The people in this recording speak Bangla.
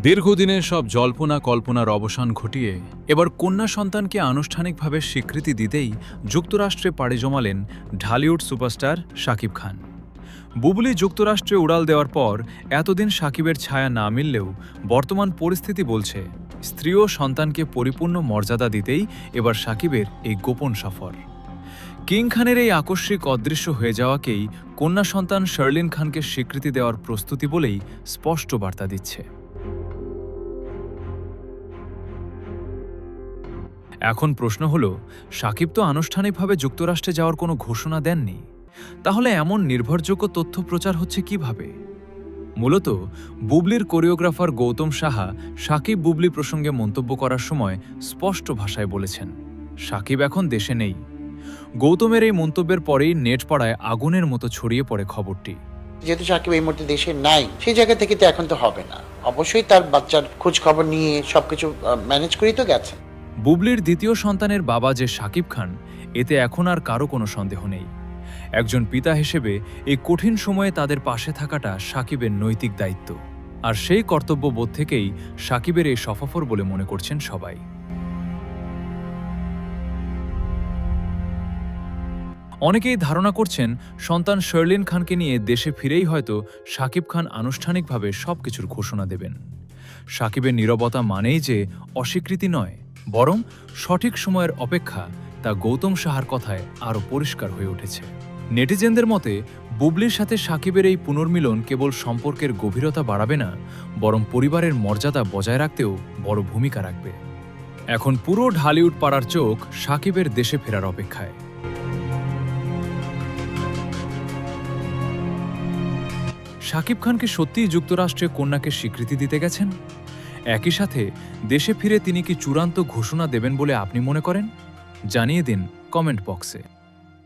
দীর্ঘদিনের সব জল্পনা কল্পনার অবসান ঘটিয়ে এবার কন্যা সন্তানকে আনুষ্ঠানিকভাবে স্বীকৃতি দিতেই যুক্তরাষ্ট্রে পাড়ি জমালেন ঢালিউড সুপারস্টার শাকিব খান। বুবলি যুক্তরাষ্ট্রে উড়াল দেওয়ার পর এতদিন শাকিবের ছায়া না মিললেও বর্তমান পরিস্থিতি বলছে স্ত্রী ও সন্তানকে পরিপূর্ণ মর্যাদা দিতেই এবার শাকিবের এই গোপন সফর। কিং খানের এই আকস্মিক অদৃশ্য হয়ে যাওয়াকেই কন্যা সন্তান শার্লিন খানকে স্বীকৃতি দেওয়ার প্রস্তুতি বলেই স্পষ্ট বার্তা দিচ্ছে। এখন প্রশ্ন হল, শাকিব তো আনুষ্ঠানিকভাবে যুক্তরাষ্ট্রে যাওয়ার কোনো ঘোষণা দেননি, তাহলে এমন নির্ভরযোগ্য তথ্য প্রচার হচ্ছে কিভাবে? মূলত বুবলির কোরিওগ্রাফার গৌতম সাহা শাকিব বুবলি প্রসঙ্গে মন্তব্য করার সময় স্পষ্ট ভাষায় বলেছেন, শাকিব এখন দেশে নেই। গৌতমের এই মন্তব্যের পরেই নেট পাড়ায় আগুনের মতো ছড়িয়ে পড়ে খবরটি। যেহেতু সাকিব এই মুহূর্তে দেশে নাই, সেই জায়গা থেকে তো এখন তো হবে না। অবশ্যই তার বাচ্চার খোঁজ খবর নিয়ে সবকিছু ম্যানেজ করেই তো গেছে। বুবলির দ্বিতীয় সন্তানের বাবা যে শাকিব খান, এতে এখন আর কারো কোনো সন্দেহ নেই। একজন পিতা হিসেবে এই কঠিন সময়ে তাদের পাশে থাকাটা শাকিবের নৈতিক দায়িত্ব, আর সেই কর্তব্যবোধ থেকেই শাকিবের এই সফর বলে মনে করছেন সবাই। অনেকেই ধারণা করছেন সন্তান শার্লিন খানকে নিয়ে দেশে ফিরেই হয়তো শাকিব খান আনুষ্ঠানিকভাবে সবকিছুর ঘোষণা দেবেন। শাকিবের নীরবতা মানেই যে অস্বীকৃতি নয়, বরং সঠিক সময়ের অপেক্ষা, তা গৌতম সাহার কথায় আরও পরিষ্কার হয়ে উঠেছে। নেটিজেনদের মতে বুবলির সাথে শাকিবের এই পুনর্মিলন কেবল সম্পর্কের গভীরতা বাড়াবে না, বরং পরিবারের মর্যাদা বজায় রাখতেও বড় ভূমিকা রাখবে। এখন পুরো ঢালিউড পাড়ার চোখ শাকিবের দেশে ফেরার অপেক্ষায়। শাকিব খানকে সত্যিই যুক্তরাষ্ট্রে কন্যাকে স্বীকৃতি দিতে গেছেন? একই সাথে দেশে ফিরে তিনি কি চূড়ান্ত ঘোষণা দেবেন বলে আপনি মনে করেন? জানিয়ে দিন কমেন্ট বক্সে।